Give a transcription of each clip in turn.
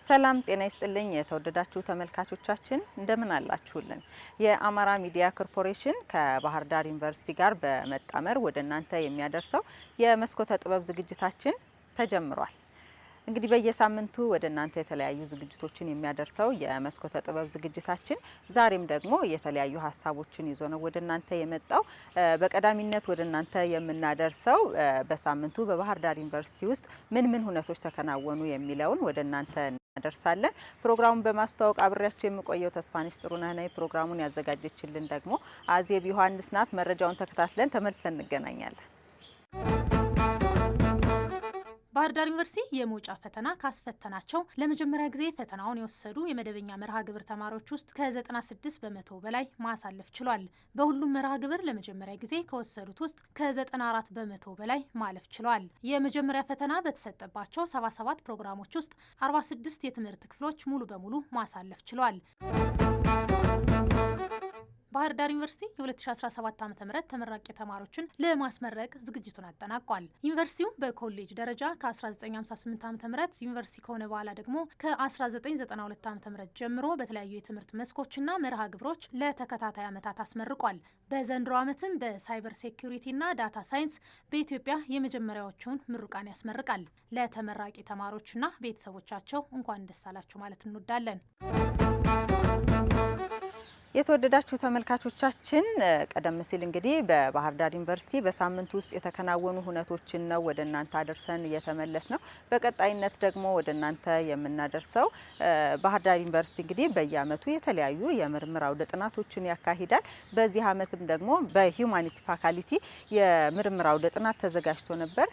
ሰላም ጤና ይስጥልኝ የተወደዳችሁ ተመልካቾቻችን እንደምን አላችሁልን? የአማራ ሚዲያ ኮርፖሬሽን ከባህር ዳር ዩኒቨርሲቲ ጋር በመጣመር ወደ እናንተ የሚያደርሰው የመስኮተ ጥበብ ዝግጅታችን ተጀምሯል። እንግዲህ በየሳምንቱ ወደ እናንተ የተለያዩ ዝግጅቶችን የሚያደርሰው የመስኮተ ጥበብ ዝግጅታችን ዛሬም ደግሞ የተለያዩ ሀሳቦችን ይዞ ነው ወደ እናንተ የመጣው። በቀዳሚነት ወደ እናንተ የምናደርሰው በሳምንቱ በባህር ዳር ዩኒቨርሲቲ ውስጥ ምን ሁነቶች ተከናወኑ የሚለውን ወደ እናንተ እናደርሳለን። ፕሮግራሙን በማስተዋወቅ አብሬያችሁ የምቆየው ተስፋነሽ ጥሩነህ ነኝ። ፕሮግራሙን ያዘጋጀችልን ደግሞ አዜብ ዮሐንስ ናት። መረጃውን ተከታትለን ተመልሰን እንገናኛለን። ባህር ዳር ዩኒቨርሲቲ የመውጫ ፈተና ካስፈተናቸው ለመጀመሪያ ጊዜ ፈተናውን የወሰዱ የመደበኛ መርሃ ግብር ተማሪዎች ውስጥ ከ96 በመቶ በላይ ማሳለፍ ችሏል። በሁሉም መርሃ ግብር ለመጀመሪያ ጊዜ ከወሰዱት ውስጥ ከ94 በመቶ በላይ ማለፍ ችሏል። የመጀመሪያ ፈተና በተሰጠባቸው 77 ፕሮግራሞች ውስጥ 46 የትምህርት ክፍሎች ሙሉ በሙሉ ማሳለፍ ችሏል። ባህር ዳር ዩኒቨርሲቲ የ2017 ዓ.ም ተመራቂ ተማሪዎችን ለማስመረቅ ዝግጅቱን አጠናቋል። ዩኒቨርሲቲው በኮሌጅ ደረጃ ከ1958 ዓ.ም ዩኒቨርሲቲ ከሆነ በኋላ ደግሞ ከ1992 ዓ.ም ጀምሮ በተለያዩ የትምህርት መስኮችና መርሃ ግብሮች ለተከታታይ ዓመታት አስመርቋል። በዘንድሮ ዓመትም በሳይበር ሴኩሪቲና ዳታ ሳይንስ በኢትዮጵያ የመጀመሪያዎቹን ምሩቃን ያስመርቃል። ለተመራቂ ተማሪዎችና ቤተሰቦቻቸው እንኳን ደስ አላችሁ ማለት እንወዳለን። የተወደዳችሁ ተመልካቾቻችን ቀደም ሲል እንግዲህ በባህር ዳር ዩኒቨርሲቲ በሳምንቱ ውስጥ የተከናወኑ ሁነቶችን ነው ወደ እናንተ አደርሰን እየተመለስ ነው። በቀጣይነት ደግሞ ወደ እናንተ የምናደርሰው ባህር ዳር ዩኒቨርሲቲ እንግዲህ በየዓመቱ የተለያዩ የምርምር አውደ ጥናቶችን ያካሂዳል። በዚህ ዓመትም ደግሞ በሂዩማኒቲ ፋካልቲ የምርምር አውደ ጥናት ተዘጋጅቶ ነበር።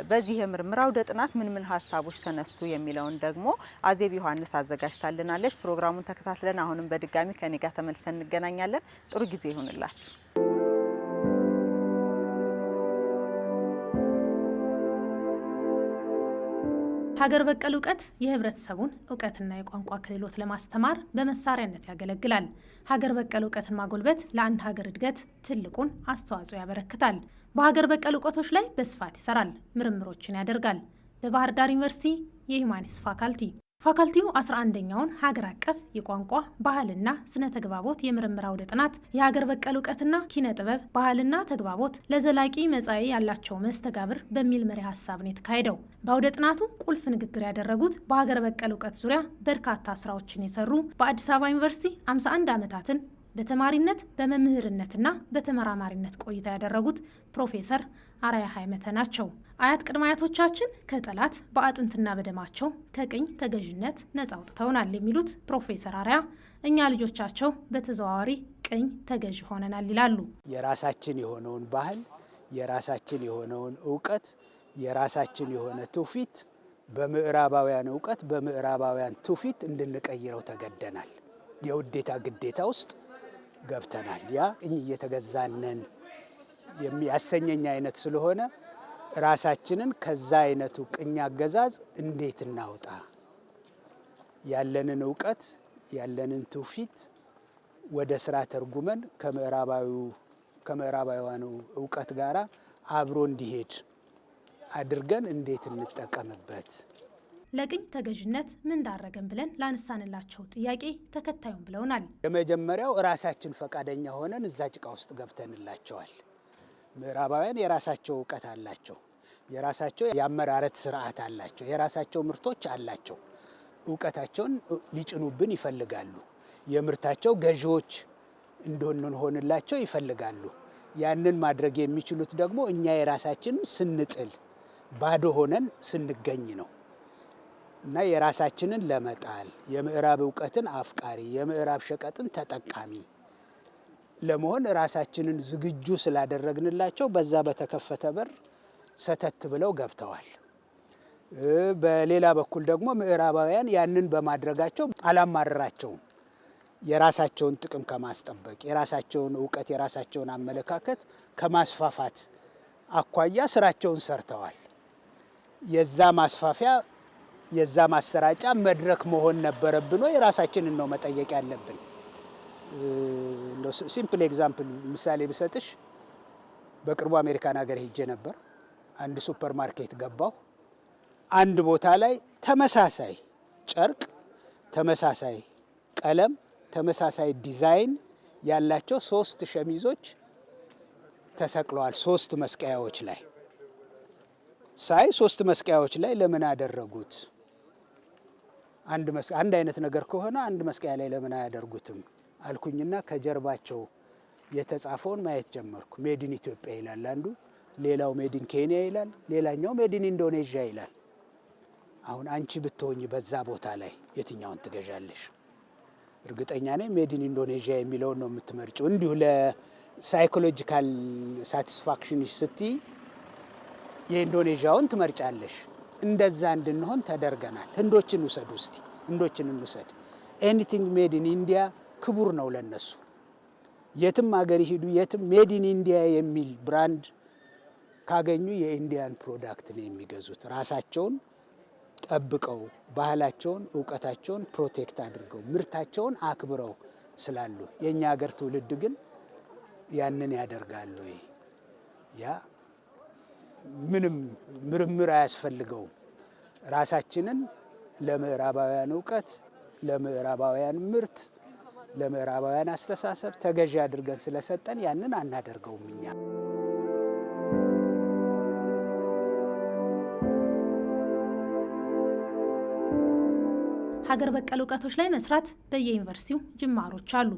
በዚህ የምርምር አውደ ጥናት ምን ሀሳቦች ተነሱ የሚለውን ደግሞ አዜብ ዮሐንስ አዘጋጅታልናለች። ፕሮግራሙን ተከታትለን አሁንም በድጋሚ ከኔ ጋር ተመልሰን እንገናኛለን። ጥሩ ጊዜ ይሁንላችሁ። ሀገር በቀል እውቀት የህብረተሰቡን እውቀትና የቋንቋ ክህሎት ለማስተማር በመሳሪያነት ያገለግላል። ሀገር በቀል እውቀትን ማጎልበት ለአንድ ሀገር እድገት ትልቁን አስተዋጽኦ ያበረክታል። በሀገር በቀል እውቀቶች ላይ በስፋት ይሰራል፣ ምርምሮችን ያደርጋል። በባህር ዳር ዩኒቨርሲቲ የሂዩማኒቲስ ፋካልቲው 11ኛውን ሀገር አቀፍ የቋንቋ ባህልና ስነ ተግባቦት የምርምር አውደ ጥናት የሀገር በቀል እውቀትና ኪነ ጥበብ ባህልና ተግባቦት ለዘላቂ መጻኢ ያላቸው መስተጋብር በሚል መሪ ሀሳብ ነው የተካሄደው። በአውደ ጥናቱ ቁልፍ ንግግር ያደረጉት በሀገር በቀል እውቀት ዙሪያ በርካታ ስራዎችን የሰሩ በአዲስ አበባ ዩኒቨርሲቲ 51 ዓመታትን በተማሪነት በመምህርነትና በተመራማሪነት ቆይታ ያደረጉት ፕሮፌሰር አርአያ ሃይመተ ናቸው። አያት ቅድመ አያቶቻችን ከጠላት በአጥንትና በደማቸው ከቅኝ ተገዥነት ነጻ አውጥተውናል የሚሉት ፕሮፌሰር አርአያ እኛ ልጆቻቸው በተዘዋዋሪ ቅኝ ተገዥ ሆነናል ይላሉ። የራሳችን የሆነውን ባህል፣ የራሳችን የሆነውን እውቀት፣ የራሳችን የሆነ ትውፊት በምዕራባውያን እውቀት በምዕራባውያን ትውፊት እንድንቀይረው ተገደናል። የውዴታ ግዴታ ውስጥ ገብተናል። ያ ቅኝ እየተገዛነን የሚያሰኘኝ አይነት ስለሆነ ራሳችንን ከዛ አይነቱ ቅኝ አገዛዝ እንዴት እናውጣ? ያለንን እውቀት ያለንን ትውፊት ወደ ስራ ተርጉመን ከምዕራባውያኑ እውቀት ጋራ አብሮ እንዲሄድ አድርገን እንዴት እንጠቀምበት? ለቅኝ ተገዥነት ምን ዳረገን ብለን ላነሳንላቸው ጥያቄ ተከታዩን ብለውናል። የመጀመሪያው ራሳችን ፈቃደኛ ሆነን እዛ ጭቃ ውስጥ ገብተንላቸዋል። ምዕራባውያን የራሳቸው እውቀት አላቸው፣ የራሳቸው የአመራረት ስርዓት አላቸው፣ የራሳቸው ምርቶች አላቸው። እውቀታቸውን ሊጭኑብን ይፈልጋሉ። የምርታቸው ገዢዎች እንድንሆንላቸው ይፈልጋሉ። ያንን ማድረግ የሚችሉት ደግሞ እኛ የራሳችንን ስንጥል ባዶ ሆነን ስንገኝ ነው። እና የራሳችንን ለመጣል የምዕራብ እውቀትን አፍቃሪ የምዕራብ ሸቀጥን ተጠቃሚ ለመሆን ራሳችንን ዝግጁ ስላደረግንላቸው በዛ በተከፈተ በር ሰተት ብለው ገብተዋል። በሌላ በኩል ደግሞ ምዕራባውያን ያንን በማድረጋቸው አላማረራቸውም። የራሳቸውን ጥቅም ከማስጠበቅ የራሳቸውን እውቀት የራሳቸውን አመለካከት ከማስፋፋት አኳያ ስራቸውን ሰርተዋል። የዛ ማስፋፊያ የዛ ማሰራጫ መድረክ መሆን ነበረብን ወይ? የራሳችንን ነው መጠየቅ ያለብን። ሲምፕል ኤግዛምፕል ምሳሌ ብሰጥሽ በቅርቡ አሜሪካን ሀገር ሄጄ ነበር። አንድ ሱፐር ማርኬት ገባሁ። አንድ ቦታ ላይ ተመሳሳይ ጨርቅ ተመሳሳይ ቀለም ተመሳሳይ ዲዛይን ያላቸው 3 ሸሚዞች ተሰቅለዋል። 3 መስቀያዎች ላይ ሳይ 3 መስቀያዎች ላይ ለምን አደረጉት? አንድ አይነት ነገር ከሆነ አንድ መስቀያ ላይ ለምን አያደርጉትም አልኩኝና ከጀርባቸው የተጻፈውን ማየት ጀመርኩ። ሜድ ኢን ኢትዮጵያ ይላል አንዱ፣ ሌላው ሜድ ኢን ኬንያ ይላል፣ ሌላኛው ሜድ ኢን ኢንዶኔዥያ ይላል። አሁን አንቺ ብትሆኚ በዛ ቦታ ላይ የትኛውን ትገዣለሽ? እርግጠኛ ነኝ ሜድ ኢን ኢንዶኔዥያ የሚለውን ነው የምትመርጪው። እንዲሁ ለሳይኮሎጂካል ሳቲስፋክሽን ስትይ የኢንዶኔዥያውን ትመርጫለሽ። እንደዛ እንድንሆን ተደርገናል። ህንዶችን ውሰድ፣ ውስቲ ህንዶችን እንውሰድ። ኤኒቲንግ ሜድ ኢን ኢንዲያ ክቡር ነው ለነሱ። የትም ሀገር ይሄዱ፣ የትም ሜድ ኢን ኢንዲያ የሚል ብራንድ ካገኙ የኢንዲያን ፕሮዳክት ነው የሚገዙት። ራሳቸውን ጠብቀው ባህላቸውን፣ እውቀታቸውን ፕሮቴክት አድርገው ምርታቸውን አክብረው ስላሉ፣ የኛ ሀገር ትውልድ ግን ያንን ያደርጋሉ። ያ ምንም ምርምር አያስፈልገውም። ራሳችንን ለምዕራባውያን እውቀት፣ ለምዕራባውያን ምርት፣ ለምዕራባውያን አስተሳሰብ ተገዢ አድርገን ስለሰጠን ያንን አናደርገውም እኛ። ሀገር በቀል እውቀቶች ላይ መስራት በየዩኒቨርሲቲው ጅማሮች አሉ።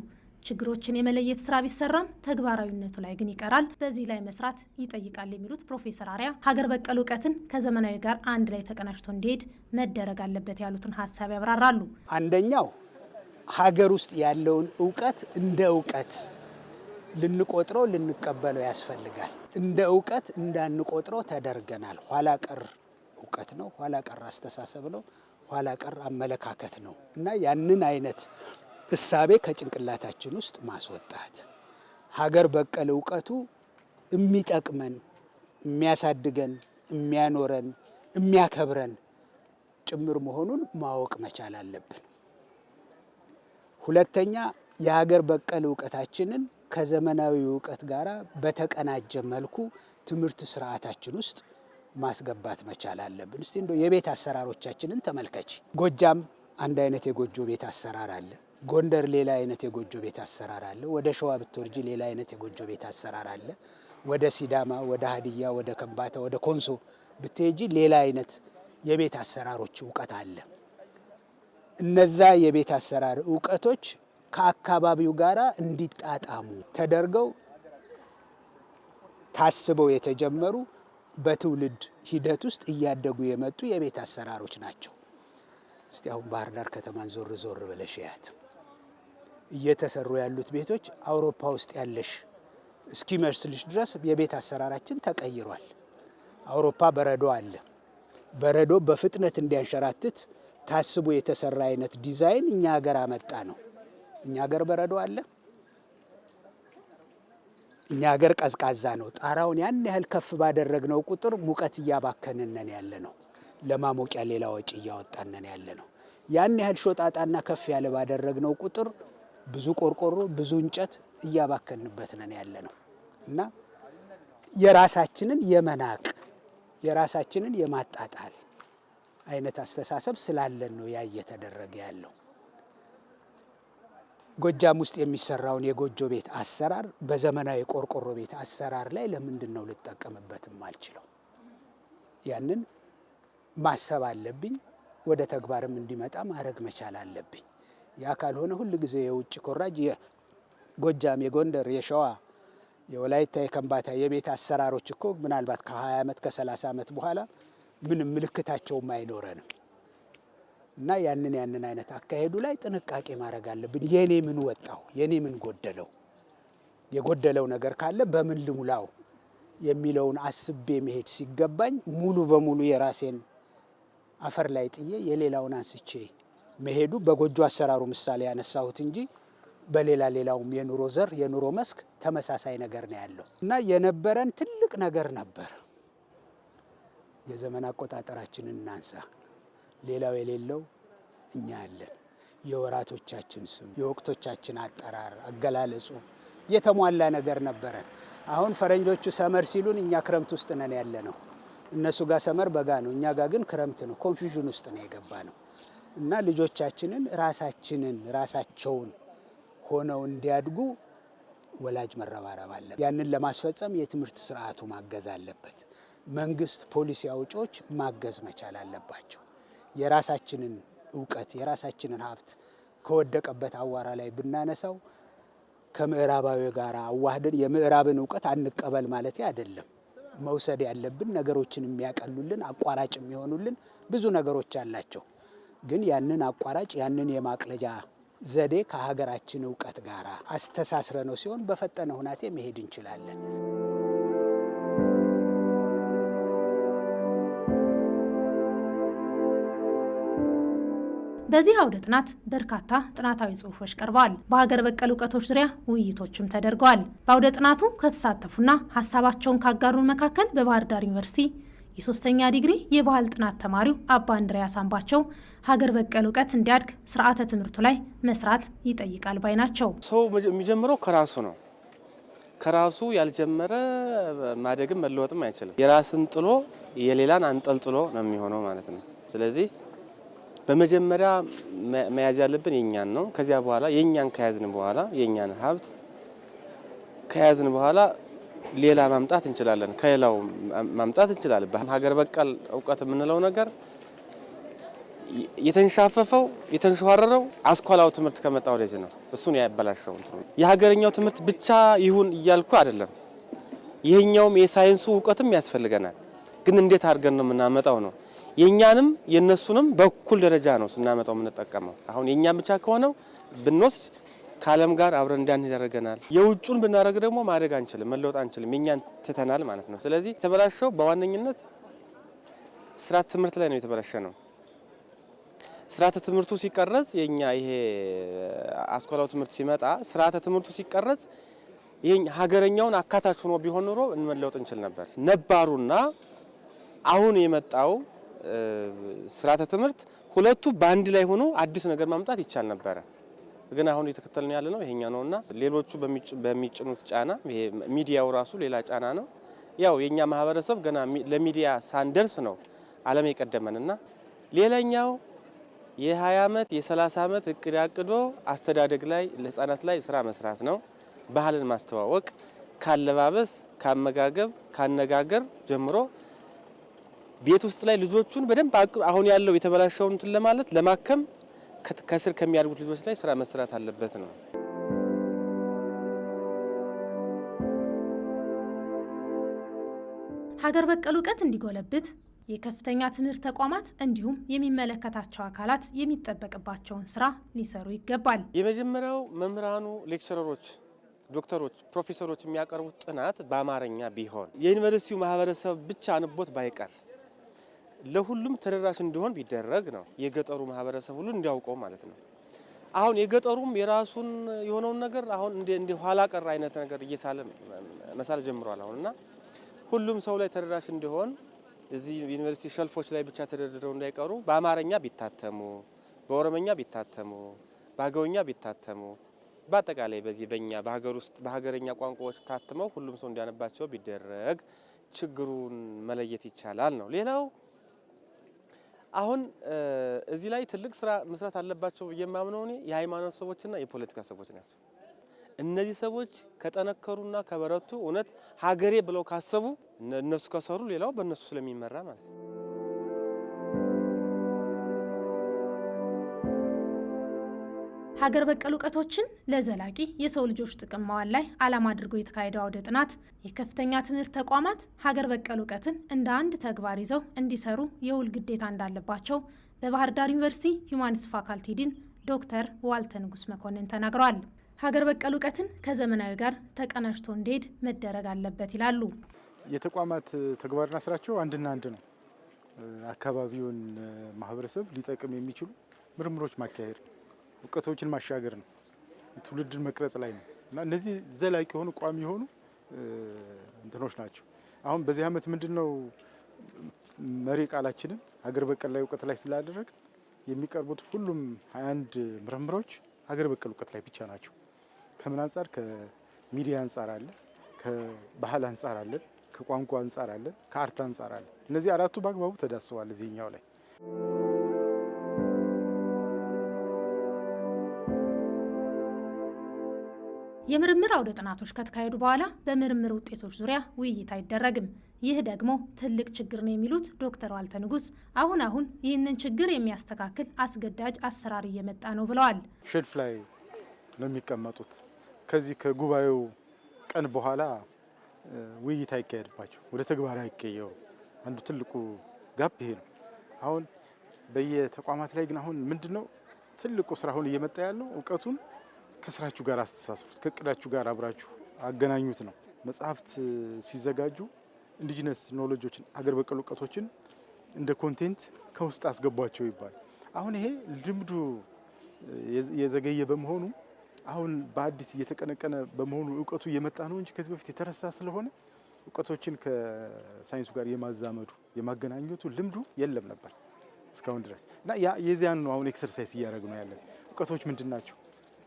ችግሮችን የመለየት ስራ ቢሰራም ተግባራዊነቱ ላይ ግን ይቀራል። በዚህ ላይ መስራት ይጠይቃል የሚሉት ፕሮፌሰር አርያ ሀገር በቀል እውቀትን ከዘመናዊ ጋር አንድ ላይ ተቀናጅቶ እንዲሄድ መደረግ አለበት ያሉትን ሀሳብ ያብራራሉ። አንደኛው ሀገር ውስጥ ያለውን እውቀት እንደ እውቀት ልንቆጥረው ልንቀበለው ያስፈልጋል። እንደ እውቀት እንዳንቆጥረው ተደርገናል። ኋላ ቀር እውቀት ነው፣ ኋላ ቀር አስተሳሰብ ነው፣ ኋላ ቀር አመለካከት ነው እና ያንን አይነት እሳቤ ከጭንቅላታችን ውስጥ ማስወጣት፣ ሀገር በቀል እውቀቱ የሚጠቅመን፣ የሚያሳድገን፣ የሚያኖረን፣ የሚያከብረን ጭምር መሆኑን ማወቅ መቻል አለብን። ሁለተኛ የሀገር በቀል እውቀታችንን ከዘመናዊ እውቀት ጋር በተቀናጀ መልኩ ትምህርት ስርዓታችን ውስጥ ማስገባት መቻል አለብን። እስቲ እንደው የቤት አሰራሮቻችንን ተመልከች። ጎጃም አንድ አይነት የጎጆ ቤት አሰራር አለ። ጎንደር ሌላ አይነት የጎጆ ቤት አሰራር አለ። ወደ ሸዋ ብትወርጂ ሌላ አይነት የጎጆ ቤት አሰራር አለ። ወደ ሲዳማ፣ ወደ ሀዲያ፣ ወደ ከምባታ፣ ወደ ኮንሶ ብትሄጂ ሌላ አይነት የቤት አሰራሮች እውቀት አለ። እነዛ የቤት አሰራር እውቀቶች ከአካባቢው ጋራ እንዲጣጣሙ ተደርገው ታስበው የተጀመሩ በትውልድ ሂደት ውስጥ እያደጉ የመጡ የቤት አሰራሮች ናቸው። እስቲ አሁን ባህር ዳር ከተማን ዞር ዞር ብለሽ ያት እየተሰሩ ያሉት ቤቶች አውሮፓ ውስጥ ያለሽ እስኪመስልሽ ድረስ የቤት አሰራራችን ተቀይሯል። አውሮፓ በረዶ አለ። በረዶ በፍጥነት እንዲያንሸራትት ታስቦ የተሰራ አይነት ዲዛይን እኛ ሀገር አመጣ ነው። እኛ ሀገር በረዶ አለ። እኛ ሀገር ቀዝቃዛ ነው። ጣራውን ያን ያህል ከፍ ባደረግነው ቁጥር ሙቀት እያባከንነን ያለ ነው። ለማሞቂያ ሌላ ወጪ እያወጣነን ያለ ነው። ያን ያህል ሾጣጣና ከፍ ያለ ባደረግነው ቁጥር ብዙ ቆርቆሮ፣ ብዙ እንጨት እያባከንበት ነን ያለ ነው እና የራሳችንን የመናቅ የራሳችንን የማጣጣል አይነት አስተሳሰብ ስላለን ነው ያ እየተደረገ ያለው። ጎጃም ውስጥ የሚሰራውን የጎጆ ቤት አሰራር በዘመናዊ የቆርቆሮ ቤት አሰራር ላይ ለምንድን ነው ልጠቀምበትም አልችለው? ያንን ማሰብ አለብኝ። ወደ ተግባርም እንዲመጣ ማድረግ መቻል አለብኝ። ያ ካልሆነ ሁል ጊዜ የውጭ ኮራጅ የጎጃም፣ የጎንደር፣ የሸዋ፣ የወላይታ፣ የከምባታ የቤት አሰራሮች እኮ ምናልባት ከ20 ዓመት ከ30 ዓመት በኋላ ምንም ምልክታቸውም አይኖረንም እና ያንን አይነት አካሄዱ ላይ ጥንቃቄ ማድረግ አለብን። የኔ ምን ወጣው፣ የኔ ምን ጎደለው፣ የጎደለው ነገር ካለ በምን ልሙላው የሚለውን አስቤ መሄድ ሲገባኝ ሙሉ በሙሉ የራሴን አፈር ላይ ጥዬ የሌላውን አንስቼ መሄዱ በጎጆ አሰራሩ ምሳሌ ያነሳሁት እንጂ በሌላውም የኑሮ ዘር የኑሮ መስክ ተመሳሳይ ነገር ነው ያለው እና የነበረን ትልቅ ነገር ነበር። የዘመን አቆጣጠራችንን እናንሳ። ሌላው የሌለው እኛ ያለን የወራቶቻችን ስም፣ የወቅቶቻችን አጠራር፣ አገላለጹ የተሟላ ነገር ነበረን። አሁን ፈረንጆቹ ሰመር ሲሉን እኛ ክረምት ውስጥ ነን ያለ ነው። እነሱ ጋር ሰመር በጋ ነው፣ እኛ ጋር ግን ክረምት ነው። ኮንፊውዥን ውስጥ ነው የገባ ነው እና ልጆቻችንን ራሳቸውን ሆነው እንዲያድጉ ወላጅ መረባረብ አለ። ያንን ለማስፈጸም የትምህርት ስርዓቱ ማገዝ አለበት። መንግስት፣ ፖሊሲ አውጪዎች ማገዝ መቻል አለባቸው። የራሳችንን እውቀት የራሳችንን ሀብት ከወደቀበት አዋራ ላይ ብናነሳው ከምዕራባዊ ጋር አዋህደን የምዕራብን እውቀት አንቀበል ማለት አይደለም። መውሰድ ያለብን ነገሮችን የሚያቀሉልን አቋራጭ የሚሆኑልን ብዙ ነገሮች አላቸው። ግን ያንን አቋራጭ ያንን የማቅለጃ ዘዴ ከሀገራችን እውቀት ጋር አስተሳስረ ነው ሲሆን በፈጠነ ሁናቴ መሄድ እንችላለን። በዚህ አውደ ጥናት በርካታ ጥናታዊ ጽሑፎች ቀርበዋል። በሀገር በቀል እውቀቶች ዙሪያ ውይይቶችም ተደርገዋል። በአውደ ጥናቱ ከተሳተፉና ሀሳባቸውን ካጋሩን መካከል በባህር ዳር ዩኒቨርሲቲ የ3ኛ ዲግሪ የባህል ጥናት ተማሪው አባ እንድሪያስ አምባቸው ሀገር በቀል እውቀት እንዲያድግ ስርዓተ ትምህርቱ ላይ መስራት ይጠይቃል ባይ ናቸው። ሰው የሚጀምረው ከራሱ ነው። ከራሱ ያልጀመረ ማደግም መለወጥም አይችልም። የራስን ጥሎ የሌላን አንጠልጥሎ ነው የሚሆነው ማለት ነው። ስለዚህ በመጀመሪያ መያዝ ያለብን የኛን ነው። ከዚያ በኋላ የኛን ከያዝን በኋላ የኛን ሀብት ከያዝን በኋላ ሌላ ማምጣት እንችላለን። ከሌላው ማምጣት እንችላለን። ሀገር በቀል እውቀት የምንለው ነገር የተንሻፈፈው የተንሸዋረረው አስኳላው ትምህርት ከመጣ ወደዚህ ነው። እሱን ያበላሸው የሀገረኛው ትምህርት ብቻ ይሁን እያልኩ አይደለም። ይሄኛውም የሳይንሱ እውቀትም ያስፈልገናል። ግን እንዴት አድርገን ነው የምናመጣው ነው። የኛንም የነሱንም በኩል ደረጃ ነው ስናመጣው የምንጠቀመው። አሁን የኛን ብቻ ከሆነው ብንወስድ ከዓለም ጋር አብረን እንዳንሄድ ያደርገናል። የውጩን ብናደርግ ደግሞ ማደግ አንችልም፣ መለወጥ አንችልም። የኛን ትተናል ማለት ነው። ስለዚህ የተበላሸው በዋነኝነት ስርዓተ ትምህርት ላይ ነው የተበላሸ ነው። ስርዓተ ትምህርቱ ሲቀረጽ የኛ ይሄ አስኳላው ትምህርት ሲመጣ ስርዓተ ትምህርቱ ሲቀረጽ ይሄ ሀገረኛውን አካታች ሆኖ ቢሆን ኖሮ እንመለወጥ እንችል ነበር። ነባሩና አሁን የመጣው ስርዓተ ትምህርት ሁለቱ በአንድ ላይ ሆኖ አዲስ ነገር ማምጣት ይቻል ነበረ። ግን አሁን እየተከተልን ያለ ነው ይሄኛ ነውና ሌሎቹ በሚጭኑት ጫና ይሄ ሚዲያው ራሱ ሌላ ጫና ነው። ያው የኛ ማህበረሰብ ገና ለሚዲያ ሳንደርስ ነው ዓለም የቀደመንና ሌላኛው የ20 ዓመት የ30 ዓመት እቅድ አቅዶ አስተዳደግ ላይ ለህፃናት ላይ ስራ መስራት ነው። ባህልን ማስተዋወቅ ካለባበስ፣ ካመጋገብ፣ ካነጋገር ጀምሮ ቤት ውስጥ ላይ ልጆቹን በደንብ አሁን ያለው የተበላሸውን እንትን ለማለት ለማከም ከስር ከሚያድጉት ልጆች ላይ ስራ መስራት አለበት ነው። ሀገር በቀል እውቀት እንዲጎለብት የከፍተኛ ትምህርት ተቋማት እንዲሁም የሚመለከታቸው አካላት የሚጠበቅባቸውን ስራ ሊሰሩ ይገባል። የመጀመሪያው መምህራኑ፣ ሌክቸረሮች፣ ዶክተሮች፣ ፕሮፌሰሮች የሚያቀርቡት ጥናት በአማርኛ ቢሆን የዩኒቨርሲቲው ማህበረሰብ ብቻ አንቦት ባይቀር ለሁሉም ተደራሽ እንዲሆን ቢደረግ ነው። የገጠሩ ማህበረሰብ ሁሉ እንዲያውቀው ማለት ነው። አሁን የገጠሩም የራሱን የሆነውን ነገር አሁን እንደ ኋላ ቀር አይነት ነገር እየሳለ መሳል ጀምሯል አሁንና ሁሉም ሰው ላይ ተደራሽ እንዲሆን እዚህ ዩኒቨርሲቲ ሸልፎች ላይ ብቻ ተደርድረው እንዳይቀሩ በአማርኛ ቢታተሙ፣ በኦሮሞኛ ቢታተሙ፣ በአገውኛ ቢታተሙ በአጠቃላይ በዚህ በእኛ በሀገር ውስጥ በሀገረኛ ቋንቋዎች ታትመው ሁሉም ሰው እንዲያነባቸው ቢደረግ ችግሩን መለየት ይቻላል ነው። ሌላው አሁን እዚህ ላይ ትልቅ ስራ መስራት አለባቸው የማምነው እኔ የሃይማኖት ሰዎችና የፖለቲካ ሰዎች ናቸው። እነዚህ ሰዎች ከጠነከሩና ከበረቱ እውነት ሀገሬ ብለው ካሰቡ እነሱ ከሰሩ ሌላው በእነሱ ስለሚመራ ማለት ነው። ሀገር በቀል እውቀቶችን ለዘላቂ የሰው ልጆች ጥቅም ማዋል ላይ ዓላማ አድርጎ የተካሄደው አውደ ጥናት የከፍተኛ ትምህርት ተቋማት ሀገር በቀል እውቀትን እንደ አንድ ተግባር ይዘው እንዲሰሩ የውል ግዴታ እንዳለባቸው በባህር ዳር ዩኒቨርሲቲ ሂውማኒቲስ ፋካልቲ ዲን ዶክተር ዋልተ ንጉስ መኮንን ተናግረዋል። ሀገር በቀል እውቀትን ከዘመናዊ ጋር ተቀናጅቶ እንዲሄድ መደረግ አለበት ይላሉ። የተቋማት ተግባርና ስራቸው አንድና አንድ ነው። አካባቢውን ማህበረሰብ ሊጠቅም የሚችሉ ምርምሮች ማካሄድ ነው። እውቀቶችን ማሻገር ነው። ትውልድን መቅረጽ ላይ ነው እና እነዚህ ዘላቂ የሆኑ ቋሚ የሆኑ እንትኖች ናቸው። አሁን በዚህ ዓመት ምንድነው መሪ ቃላችንን ሀገር በቀል ላይ እውቀት ላይ ስላደረግ የሚቀርቡት ሁሉም 21 ምርምሮች ሀገር በቀል እውቀት ላይ ብቻ ናቸው። ከምን አንጻር? ከሚዲያ አንጻር አለ፣ ከባህል አንጻር አለ፣ ከቋንቋ አንጻር አለ፣ ከአርት አንጻር አለ። እነዚህ አራቱ በአግባቡ ተዳስሰዋል እዚህኛው ላይ። የምርምር አውደ ጥናቶች ከተካሄዱ በኋላ በምርምር ውጤቶች ዙሪያ ውይይት አይደረግም። ይህ ደግሞ ትልቅ ችግር ነው የሚሉት ዶክተር ዋልተ ንጉስ አሁን ይህንን ችግር የሚያስተካክል አስገዳጅ አሰራር እየመጣ ነው ብለዋል። ሼልፍ ላይ ነው የሚቀመጡት። ከዚህ ከጉባኤው ቀን በኋላ ውይይት አይካሄድባቸው፣ ወደ ተግባር አይቀየሩ። አንዱ ትልቁ ጋፕ ይሄ ነው። አሁን በየተቋማት ላይ ግን አሁን ምንድነው ትልቁ ስራ አሁን እየመጣ ያለው እውቀቱን ከስራችሁ ጋር አስተሳስሩት፣ ከእቅዳችሁ ጋር አብራችሁ አገናኙት ነው። መጽሐፍት ሲዘጋጁ ኢንዲጂነስ ኖሌጆችን አገር በቀል እውቀቶችን እንደ ኮንቴንት ከውስጥ አስገቧቸው ይባል። አሁን ይሄ ልምዱ የዘገየ በመሆኑ አሁን በአዲስ እየተቀነቀነ በመሆኑ እውቀቱ እየመጣ ነው እንጂ ከዚህ በፊት የተረሳ ስለሆነ እውቀቶችን ከሳይንሱ ጋር የማዛመዱ የማገናኘቱ ልምዱ የለም ነበር እስካሁን ድረስ እና የዚያን ነው አሁን ኤክሰርሳይዝ እያደረግ ነው ያለን። እውቀቶች ምንድናቸው?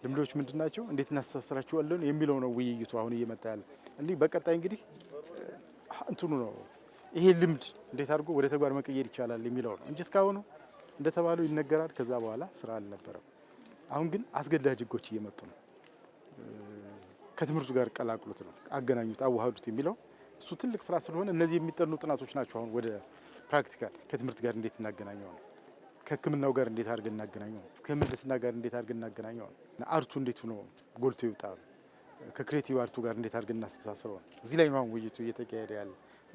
ልምዶች ምንድናቸው? እንዴት እናስተሳስራቸዋለን የሚለው ነው ውይይቱ አሁን እየመጣ ያለ። እንዲህ በቀጣይ እንግዲህ እንትኑ ነው ይሄ ልምድ እንዴት አድርጎ ወደ ተግባር መቀየር ይቻላል የሚለው ነው እንጂ እስካሁን እንደተባለው ይነገራል፣ ከዛ በኋላ ስራ አልነበረም። አሁን ግን አስገዳጅ ህጎች እየመጡ ነው። ከትምህርቱ ጋር ቀላቅሉት ነው፣ አገናኙት፣ አዋህዱት የሚለው እሱ ትልቅ ስራ ስለሆነ እነዚህ የሚጠኑ ጥናቶች ናቸው። አሁን ወደ ፕራክቲካል ከትምህርት ጋር እንዴት እናገናኘው ነው፣ ከህክምናው ጋር እንዴት አድርገን እናገናኘው ነው፣ ከምህንድስና ጋር እንዴት አድርገን እናገናኘው ነው፣ አርቱ እንዴት ሆኖ ጎልቶ ይወጣ ነው፣ ከክሬቲቭ አርቱ ጋር እንዴት አድርገን እናስተሳስረው ነው። እዚህ ላይ ነው ውይይቱ እየተካሄደ ያለ።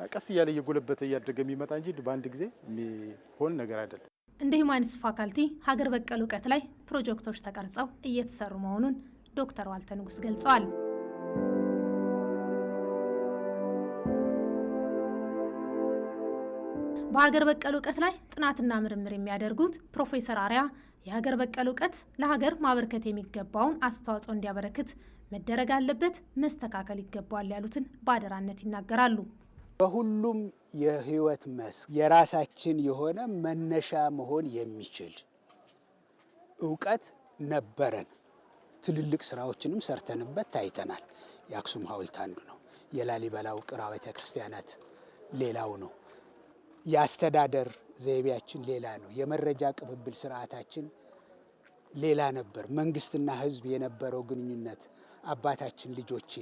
ቀስ እያለ እየጎለበተ እያደገ የሚመጣ እንጂ በአንድ ጊዜ የሚሆን ነገር አይደለም። እንደ ሂውማኒቲስ ፋካልቲ ሀገር በቀል እውቀት ላይ ፕሮጀክቶች ተቀርጸው እየተሰሩ መሆኑን ዶክተር ዋልተ ንጉስ ገልጸዋል። በሀገር በቀል እውቀት ላይ ጥናትና ምርምር የሚያደርጉት ፕሮፌሰር አርያ የሀገር በቀል እውቀት ለሀገር ማበርከት የሚገባውን አስተዋጽኦ እንዲያበረክት መደረግ አለበት፣ መስተካከል ይገባዋል ያሉትን በአደራነት ይናገራሉ። በሁሉም የህይወት መስክ የራሳችን የሆነ መነሻ መሆን የሚችል እውቀት ነበረን። ትልልቅ ስራዎችንም ሰርተንበት ታይተናል። የአክሱም ሐውልት አንዱ ነው። የላሊበላ ውቅር አብያተ ክርስቲያናት ሌላው ነው። የአስተዳደር ዘይቤያችን ሌላ ነው። የመረጃ ቅብብል ስርዓታችን ሌላ ነበር። መንግስትና ህዝብ የነበረው ግንኙነት አባታችን ልጆቼ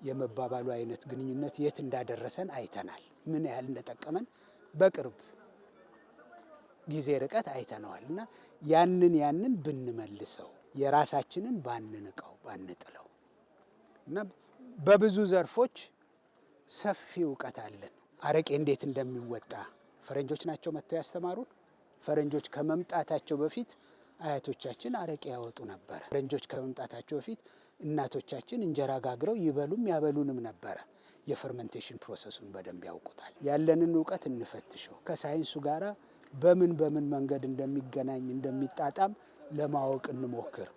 የመባባሉ አይነት ግንኙነት የት እንዳደረሰን አይተናል። ምን ያህል እንደጠቀመን በቅርብ ጊዜ ርቀት አይተነዋል። እና ያንን ብንመልሰው የራሳችንን ባንንቀው ባንጥለው እና በብዙ ዘርፎች ሰፊ እውቀት አለን። አረቄ እንዴት እንደሚወጣ ፈረንጆች ናቸው መጥተው ያስተማሩን። ፈረንጆች ከመምጣታቸው በፊት አያቶቻችን አረቄ ያወጡ ነበር። ፈረንጆች ከመምጣታቸው በፊት እናቶቻችን እንጀራ ጋግረው ይበሉም ያበሉንም ነበረ። የፈርመንቴሽን ፕሮሰሱን በደንብ ያውቁታል። ያለንን እውቀት እንፈትሸው። ከሳይንሱ ጋራ በምን መንገድ እንደሚገናኝ እንደሚጣጣም ለማወቅ እንሞክር።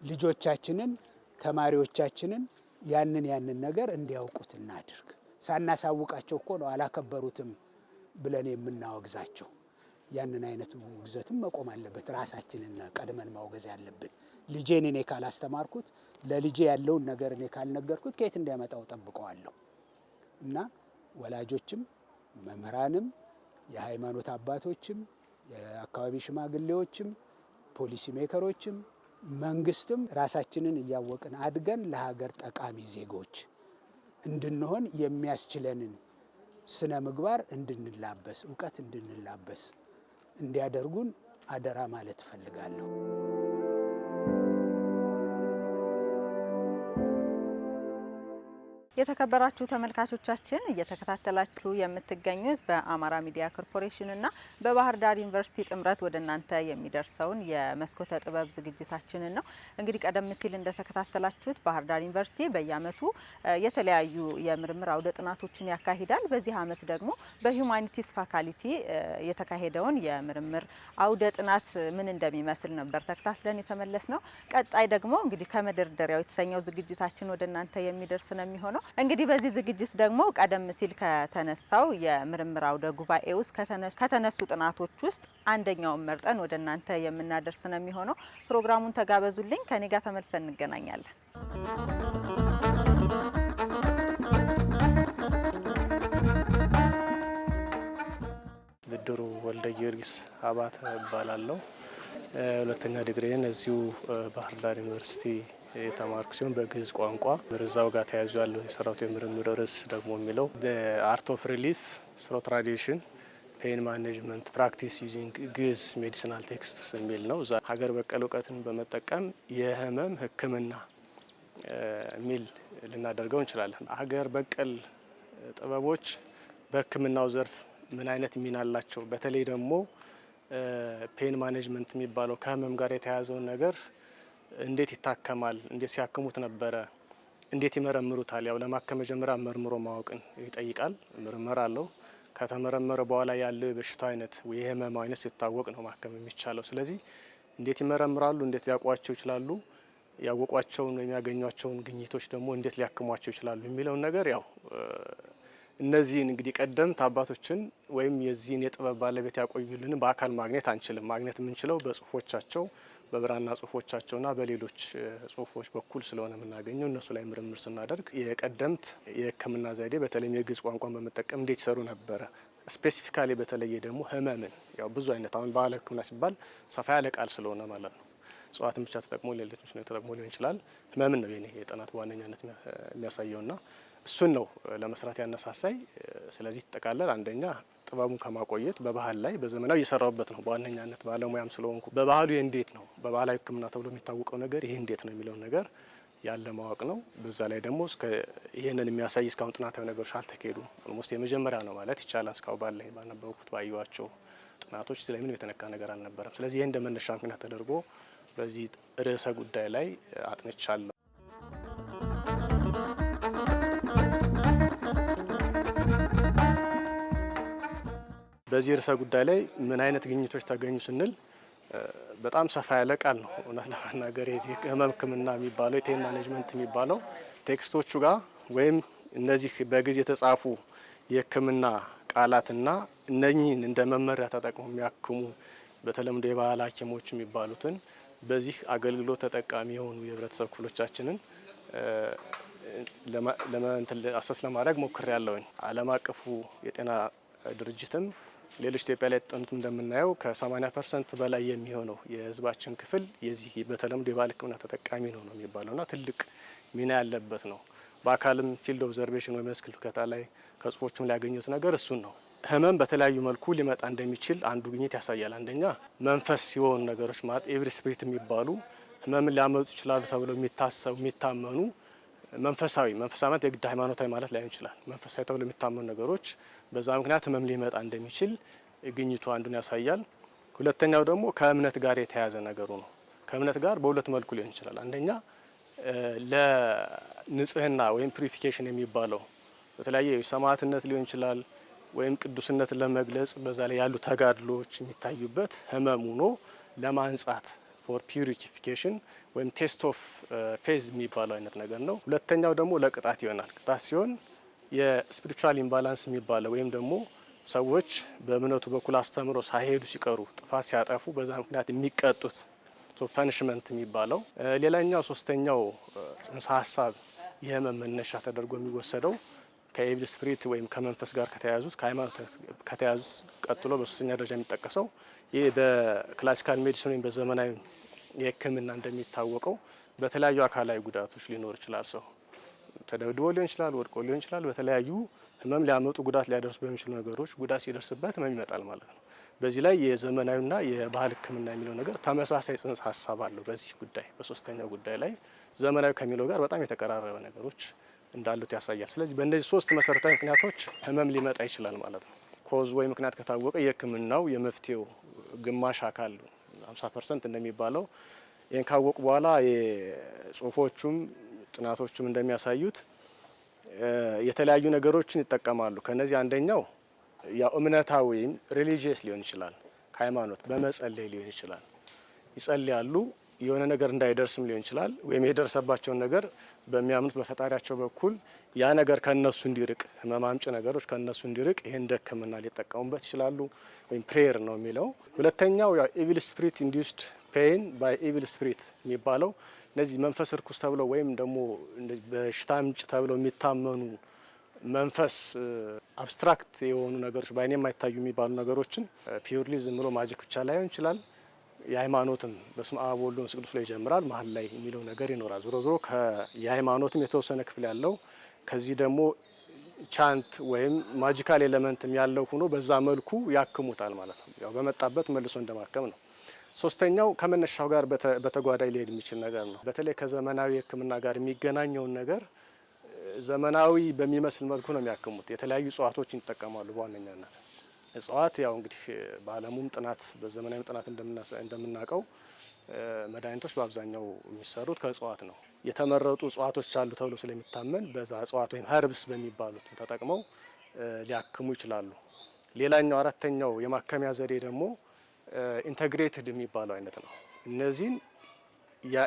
ልጆቻችንን ተማሪዎቻችንን ያንን ነገር እንዲያውቁት እናድርግ። ሳናሳውቃቸው እኮ ነው አላከበሩትም ብለን የምናወግዛቸው። ያንን አይነቱ ውግዘትም መቆም አለበት። ራሳችንን ቀድመን ማውገዝ ያለብን። ልጄን እኔ ካላስተማርኩት፣ ለልጄ ያለውን ነገር እኔ ካልነገርኩት ከየት እንዲያመጣው ጠብቀዋለሁ። እና ወላጆችም መምህራንም የሃይማኖት አባቶችም የአካባቢ ሽማግሌዎችም ፖሊሲ ሜከሮችም መንግስትም ራሳችንን እያወቅን አድገን ለሀገር ጠቃሚ ዜጎች እንድንሆን የሚያስችለንን ስነ ምግባር እንድንላበስ እውቀት እንድንላበስ እንዲያደርጉን አደራ ማለት እፈልጋለሁ። የተከበራችሁ ተመልካቾቻችን እየተከታተላችሁ የምትገኙት በአማራ ሚዲያ ኮርፖሬሽን እና በባህር ዳር ዩኒቨርሲቲ ጥምረት ወደ እናንተ የሚደርሰውን የመስኮተ ጥበብ ዝግጅታችንን ነው። እንግዲህ ቀደም ሲል እንደተከታተላችሁት ባህር ዳር ዩኒቨርሲቲ በየዓመቱ የተለያዩ የምርምር አውደ ጥናቶችን ያካሂዳል። በዚህ ዓመት ደግሞ በሂውማኒቲስ ፋካልቲ የተካሄደውን የምርምር አውደ ጥናት ምን እንደሚመስል ነበር ተከታትለን የተመለስ ነው። ቀጣይ ደግሞ እንግዲህ ከመደርደሪያው የተሰኘው ዝግጅታችን ወደ እናንተ የሚደርስ ነው የሚሆነው። እንግዲህ በዚህ ዝግጅት ደግሞ ቀደም ሲል ከተነሳው የምርምር አውደ ጉባኤ ውስጥ ከተነሱ ጥናቶች ውስጥ አንደኛውን መርጠን ወደ እናንተ የምናደርስ ነው የሚሆነው። ፕሮግራሙን ተጋበዙልኝ። ከኔ ጋር ተመልሰን እንገናኛለን። ብድሩ ወልደ ጊዮርጊስ አባተ እባላለሁ። ሁለተኛ ዲግሪን እዚሁ ባህር ዳር ዩኒቨርሲቲ የተማርኩ ሲሆን በግዕዝ ቋንቋ ምርዛው ጋር ተያይዞ ያለው የሰራሁት የምርምር ርዕስ ደግሞ የሚለው አርት ኦፍ ሪሊፍ ስሮ ትራዲሽን ፔን ማኔጅመንት ፕራክቲስ ዩዚንግ ግዕዝ ሜዲሲናል ቴክስትስ የሚል ነው። እዛ ሀገር በቀል እውቀትን በመጠቀም የህመም ሕክምና የሚል ልናደርገው እንችላለን። ሀገር በቀል ጥበቦች በሕክምናው ዘርፍ ምን አይነት ሚና አላቸው? በተለይ ደግሞ ፔን ማኔጅመንት የሚባለው ከህመም ጋር የተያያዘውን ነገር እንዴት ይታከማል? እንዴት ሲያክሙት ነበረ? እንዴት ይመረምሩታል? ያው ለማከም መጀመሪያ መርምሮ ማወቅን ይጠይቃል። ምርመራ አለው። ከተመረመረ በኋላ ያለው የበሽታው አይነት ወይ የህመም አይነት ሲታወቅ ነው ማከም የሚቻለው። ስለዚህ እንዴት ይመረምራሉ? እንዴት ሊያውቋቸው ይችላሉ? ያወቋቸውን የሚያገኟቸውን ግኝቶች ደግሞ እንዴት ሊያክሟቸው ይችላሉ የሚለውን ነገር ያው እነዚህን እንግዲህ ቀደምት አባቶችን ወይም የዚህን የጥበብ ባለቤት ያቆዩልን በአካል ማግኘት አንችልም። ማግኘት የምንችለው በጽሁፎቻቸው በብራና ጽሁፎቻቸውና በሌሎች ጽሁፎች በኩል ስለሆነ የምናገኘው እነሱ ላይ ምርምር ስናደርግ የቀደምት የህክምና ዘዴ በተለይም የግዕዝ ቋንቋን በመጠቀም እንዴት ይሰሩ ነበረ። ስፔሲፊካሊ በተለየ ደግሞ ህመምን ያው ብዙ አይነት አሁን ባህል ህክምና ሲባል ሰፋ ያለ ቃል ስለሆነ ማለት ነው እጽዋትን ብቻ ተጠቅሞ ሌሎች ተጠቅሞ ሊሆን ይችላል። ህመምን ነው የኔ የጥናት በዋነኛነት የሚያሳየውና እሱን ነው ለመስራት ያነሳሳይ። ስለዚህ ተጠቃለል አንደኛ ጥበቡን ከማቆየት በባህል ላይ በዘመናዊ እየሰራውበት ነው። በዋነኛነት ባለሙያም ስለሆንኩ በባህሉ እንዴት ነው በባህላዊ ህክምና ተብሎ የሚታወቀው ነገር ይሄ እንዴት ነው የሚለው ነገር ያለ ማወቅ ነው። በዛ ላይ ደግሞ እስከ ይሄንን የሚያሳይ እስካሁን ጥናታዊ ነገሮች አልተካሄዱም። ኦልሞስት የመጀመሪያ ነው ማለት ይቻላል። እስካሁን ባለኝ ባነበብኩት ባየኋቸው ጥናቶች ስለዚህ ምንም የተነካ ነገር አልነበረም። ስለዚህ ይሄ እንደ መነሻ ምክንያት ተደርጎ በዚህ ርዕሰ ጉዳይ ላይ አጥንቻለሁ። በዚህ ርዕሰ ጉዳይ ላይ ምን አይነት ግኝቶች ተገኙ ስንል በጣም ሰፋ ያለ ቃል ነው። እውነት ለመናገር የዚህ ህመም ህክምና የሚባለው የፔን ማኔጅመንት የሚባለው ቴክስቶቹ ጋር ወይም እነዚህ በግዕዝ የተጻፉ የህክምና ቃላትና እነኚህን እንደ መመሪያ ተጠቅመው የሚያክሙ በተለምዶ የባህል ሐኪሞች የሚባሉትን በዚህ አገልግሎት ተጠቃሚ የሆኑ የህብረተሰብ ክፍሎቻችንን አሰስ ለማድረግ ሞክሬያለሁኝ። ዓለም አቀፉ የጤና ድርጅትም ሌሎች ኢትዮጵያ ላይ ጥናት እንደምናየው ከ80% በላይ የሚሆነው የህዝባችን ክፍል የዚህ በተለምዶ የባህል ህክምና ተጠቃሚ ነው የሚባለውና ትልቅ ሚና ያለበት ነው። በአካልም ፊልድ ኦብዘርቬሽን ወይ መስክ ምልከታ ላይ ከጽሁፎቹም ሊያገኙት ነገር እሱን ነው። ህመም በተለያዩ መልኩ ሊመጣ እንደሚችል አንዱ ግኝት ያሳያል። አንደኛ መንፈስ ሲሆኑ ነገሮች ማለት ኤቭሪ ስፒሪት የሚባሉ ህመምን ሊያመጡ ይችላሉ ተብለው የሚታመኑ መንፈሳዊ ማለት የግድ ሃይማኖታዊ ማለት ላይሆን ይችላል። መንፈሳዊ ተብለው የሚታመኑ ነገሮች በዛ ምክንያት ህመም ሊመጣ እንደሚችል ግኝቱ አንዱን ያሳያል። ሁለተኛው ደግሞ ከእምነት ጋር የተያያዘ ነገሩ ነው። ከእምነት ጋር በሁለት መልኩ ሊሆን ይችላል። አንደኛ ለንጽህና ወይም ፒሪፊኬሽን የሚባለው በተለያየ ሰማዕትነት ሊሆን ይችላል ወይም ቅዱስነትን ለመግለጽ በዛ ላይ ያሉ ተጋድሎች የሚታዩበት ህመም ሆኖ ለማንጻት ፎር ፒዩሪፊኬሽን ወይም ቴስት ኦፍ ፌዝ የሚባለው አይነት ነገር ነው። ሁለተኛው ደግሞ ለቅጣት ይሆናል። ቅጣት ሲሆን የስፒሪቹዋል ኢምባላንስ የሚባለው ወይም ደግሞ ሰዎች በእምነቱ በኩል አስተምሮ ሳይሄዱ ሲቀሩ ጥፋት ሲያጠፉ በዛ ምክንያት የሚቀጡት ፐኒሽመንት የሚባለው። ሌላኛው ሶስተኛው ጽንሰ ሀሳብ የህመም መነሻ ተደርጎ የሚወሰደው ከኤቪል ስፒሪት ወይም ከመንፈስ ጋር ከተያያዙት ከሃይማኖት ከተያያዙት ቀጥሎ በሶስተኛ ደረጃ የሚጠቀሰው ይህ በክላሲካል ሜዲሲን ወይም በዘመናዊ የህክምና እንደሚታወቀው በተለያዩ አካላዊ ጉዳቶች ሊኖር ይችላል። ሰው ተደብድቦ ሊሆን ይችላል፣ ወድቆ ሊሆን ይችላል። በተለያዩ ህመም ሊያመጡ ጉዳት ሊያደርሱ በሚችሉ ነገሮች ጉዳት ሲደርስበት ህመም ይመጣል ማለት ነው። በዚህ ላይ የዘመናዊና የባህል ህክምና የሚለው ነገር ተመሳሳይ ጽንሰ ሀሳብ አለው። በዚህ ጉዳይ በሶስተኛው ጉዳይ ላይ ዘመናዊ ከሚለው ጋር በጣም የተቀራረበ ነገሮች እንዳሉት ያሳያል። ስለዚህ በእነዚህ ሶስት መሰረታዊ ምክንያቶች ህመም ሊመጣ ይችላል ማለት ነው። ኮዝ ወይ ምክንያት ከታወቀ የህክምናው የመፍትሄው ግማሽ አካል 50% እንደሚባለው ይህን ካወቁ በኋላ የጽሁፎቹም ጥናቶቹም እንደሚያሳዩት የተለያዩ ነገሮችን ይጠቀማሉ። ከነዚህ አንደኛው ያው እምነታዊ ወይም ሪሊጂየስ ሊሆን ይችላል። ከሃይማኖት በመጸለይ ሊሆን ይችላል። ይጸልያሉ። የሆነ ነገር እንዳይደርስም ሊሆን ይችላል። ወይም የደረሰባቸውን ነገር በሚያምኑት በፈጣሪያቸው በኩል ያ ነገር ከነሱ እንዲርቅ ህመም አምጪ ነገሮች ከነሱ እንዲርቅ ይሄን እንደ ህክምና ሊጠቀሙበት ይችላሉ። ወይም ፕሬየር ነው የሚለው። ሁለተኛው ያው ኤቪል ስፒሪት ኢንዲዩስድ ፔን ባይ ኤቪል ስፒሪት የሚባለው እነዚህ መንፈስ ርኩስ ተብለው ወይም ደግሞ በሽታ አምጪ ተብለው የሚታመኑ መንፈስ አብስትራክት የሆኑ ነገሮች በአይኔ የማይታዩ የሚባሉ ነገሮችን ፒውርሊ ዝም ብሎ ማጂክ ብቻ ላይሆን ይችላል። የሃይማኖትም በስመ አብ ወወልድ ወመንፈስ ቅዱስ ላይ ይጀምራል። መሀል ላይ የሚለው ነገር ይኖራል። ዞሮ ዞሮ የሃይማኖትም የተወሰነ ክፍል ያለው ከዚህ ደግሞ ቻንት ወይም ማጂካል ኤሌመንትም ያለው ሆኖ በዛ መልኩ ያክሙታል ማለት ነው። ያው በመጣበት መልሶ እንደማከም ነው። ሶስተኛው ከመነሻው ጋር በተጓዳኝ ሊሄድ የሚችል ነገር ነው። በተለይ ከዘመናዊ ሕክምና ጋር የሚገናኘውን ነገር ዘመናዊ በሚመስል መልኩ ነው የሚያክሙት። የተለያዩ እጽዋቶችን ይጠቀማሉ። በዋነኛነት እጽዋት ያው እንግዲህ በዓለሙም ጥናት በዘመናዊ ጥናት እንደምናውቀው መድኃኒቶች በአብዛኛው የሚሰሩት ከእጽዋት ነው። የተመረጡ እጽዋቶች አሉ ተብሎ ስለሚታመን በዛ እጽዋት ወይም ሀርብስ በሚባሉት ተጠቅመው ሊያክሙ ይችላሉ። ሌላኛው አራተኛው የማከሚያ ዘዴ ደግሞ ኢንተግሬትድ የሚባለው አይነት ነው። እነዚህን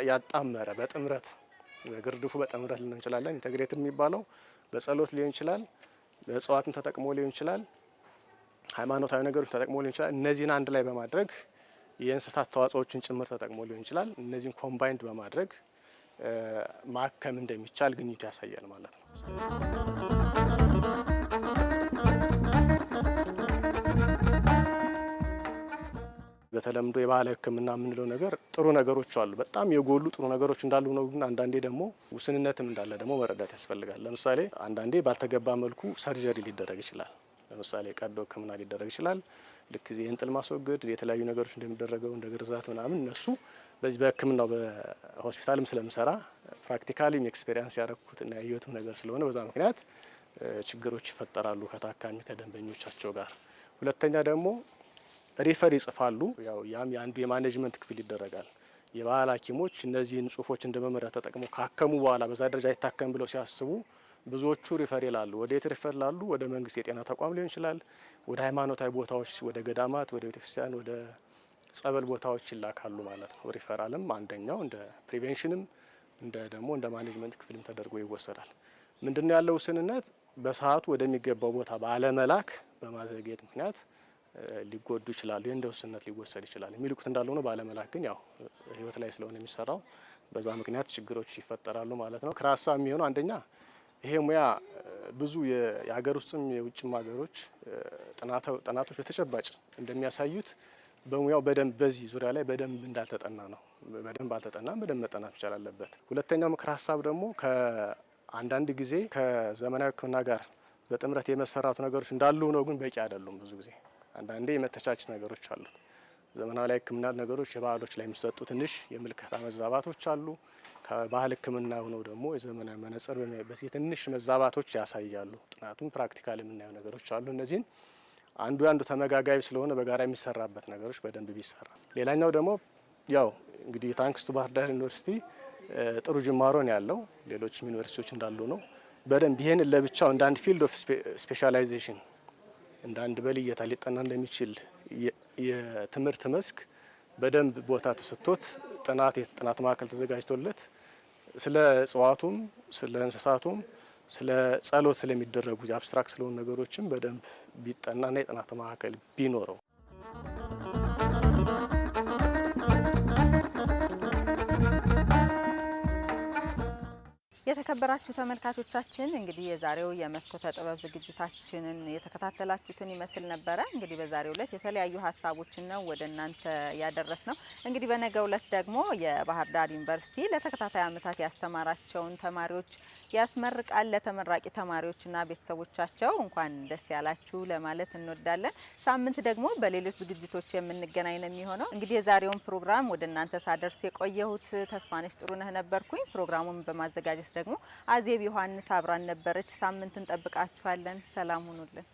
ያጣመረ በጥምረት ግርድፉ በጥምረት ሊሆን ይችላል። ኢንተግሬትድ የሚባለው በጸሎት ሊሆን ይችላል፣ በእጽዋትን ተጠቅሞ ሊሆን ይችላል፣ ሃይማኖታዊ ነገሮች ተጠቅሞ ሊሆን ይችላል። እነዚህን አንድ ላይ በማድረግ የእንስሳት ተዋጽኦችን ጭምር ተጠቅሞ ሊሆን ይችላል። እነዚህን ኮምባይንድ በማድረግ ማከም እንደሚቻል ግኝቱ ያሳያል ማለት ነው። በተለምዶ የባህላዊ ሕክምና የምንለው ነገር ጥሩ ነገሮች አሉ። በጣም የጎሉ ጥሩ ነገሮች እንዳሉ ነው። ግን አንዳንዴ ደግሞ ውስንነትም እንዳለ ደግሞ መረዳት ያስፈልጋል። ለምሳሌ አንዳንዴ ባልተገባ መልኩ ሰርጀሪ ሊደረግ ይችላል። ለምሳሌ ቀዶ ሕክምና ሊደረግ ይችላል። ልክ ዚህ እንጥል ማስወገድ የተለያዩ ነገሮች እንደሚደረገው እንደ ግርዛት ምናምን እነሱ በዚህ በሕክምናው በሆስፒታልም ስለምሰራ ፕራክቲካሊም ኤክስፔሪንስ ያደረኩት እና ያየሁትም ነገር ስለሆነ በዛ ምክንያት ችግሮች ይፈጠራሉ ከታካሚ ከደንበኞቻቸው ጋር። ሁለተኛ ደግሞ ሪፈር ይጽፋሉ። ያም የአንዱ የማኔጅመንት ክፍል ይደረጋል። የባህል ሐኪሞች እነዚህን ጽሁፎች እንደ መመሪያ ተጠቅመው ካከሙ በኋላ በዛ ደረጃ አይታከም ብለው ሲያስቡ ብዙዎቹ ሪፈር ይላሉ። ወደ የት ሪፈር ላሉ? ወደ መንግስት የጤና ተቋም ሊሆን ይችላል፣ ወደ ሃይማኖታዊ ቦታዎች፣ ወደ ገዳማት፣ ወደ ቤተክርስቲያን፣ ወደ ጸበል ቦታዎች ይላካሉ ማለት ነው። ሪፈራልም አንደኛው እንደ ፕሪቬንሽንም እንደ ደግሞ እንደ ማኔጅመንት ክፍልም ተደርጎ ይወሰዳል። ምንድነው ያለው ውስንነት? በሰዓቱ ወደሚገባው ቦታ ባለመላክ በማዘግየት ምክንያት ሊጎዱ ይችላሉ። እንደ ውስንነት ሊወሰድ ይችላል። የሚልኩት እንዳለ ሆኖ ባለመላክ ግን ያው ህይወት ላይ ስለሆነ የሚሰራው በዛ ምክንያት ችግሮች ይፈጠራሉ ማለት ነው። ክራሳ የሚሆነው አንደኛ ይሄ ሙያ ብዙ የሀገር ውስጥም የውጭም ሀገሮች ጥናቶች በተጨባጭ እንደሚያሳዩት በሙያው በደንብ በዚህ ዙሪያ ላይ በደንብ እንዳልተጠና ነው። በደንብ አልተጠናም። በደንብ መጠናት ይቻል አለበት። ሁለተኛው ምክር ሀሳብ ደግሞ ከአንዳንድ ጊዜ ከዘመናዊ ሕክምና ጋር በጥምረት የመሰራቱ ነገሮች እንዳሉ ነው፣ ግን በቂ አይደሉም። ብዙ ጊዜ አንዳንዴ የመተቻች ነገሮች አሉት። ዘመናዊ ላይ ሕክምና ነገሮች የባህሎች ላይ የሚሰጡ ትንሽ የምልከታ መዛባቶች አሉ። ከባህል ሕክምና ሆነው ደግሞ የዘመናዊ መነጽር በሚያይበት ትንሽ መዛባቶች ያሳያሉ። ጥናቱም ፕራክቲካል የምናየው ነገሮች አሉ። እነዚህን አንዱ ተመጋጋቢ ስለሆነ በጋራ የሚሰራበት ነገሮች በደንብ ቢሰራ። ሌላኛው ደግሞ ያው እንግዲህ ታንክስ ቱ ባህር ዳር ዩኒቨርሲቲ ጥሩ ጅማሮ ነው ያለው። ሌሎችም ዩኒቨርሲቲዎች እንዳሉ ነው። በደንብ ይሄን ለብቻው እንደ አንድ ፊልድ ኦፍ ስፔሻላይዜሽን እንደ አንድ በልየታ ሊጠና እንደሚችል የትምህርት መስክ በደንብ ቦታ ተሰጥቶት የጥናት ማዕከል ተዘጋጅቶለት ስለ እጽዋቱም ስለ እንስሳቱም ስለ ጸሎት ስለሚደረጉ አብስትራክት ስለሆኑ ነገሮችም በደንብ ቢጠናና የጥናት ማዕከል ቢኖረው። የተከበራችሁ ተመልካቾቻችን እንግዲህ የዛሬው የመስኮተ ጥበብ ዝግጅታችንን የተከታተላችሁትን ይመስል ነበረ። እንግዲህ በዛሬው ዕለት የተለያዩ ሀሳቦችን ነው ወደ እናንተ ያደረስ ነው። እንግዲህ በነገው ዕለት ደግሞ የባህር ዳር ዩኒቨርሲቲ ለተከታታይ ዓመታት ያስተማራቸውን ተማሪዎች ያስመርቃል። ለተመራቂ ተማሪዎችና ቤተሰቦቻቸው እንኳን ደስ ያላችሁ ለማለት እንወዳለን። ሳምንት ደግሞ በሌሎች ዝግጅቶች የምንገናኝ ነው የሚሆነው። እንግዲህ የዛሬውን ፕሮግራም ወደ እናንተ ሳደርስ የቆየሁት ተስፋነሽ ጥሩነህ ነበርኩኝ። ፕሮግራሙን በማዘጋጀት ደግሞ አዜብ ዮሐንስ አብራን ነበረች። ሳምንት እንጠብቃችኋለን። ሰላም ሁኑልን።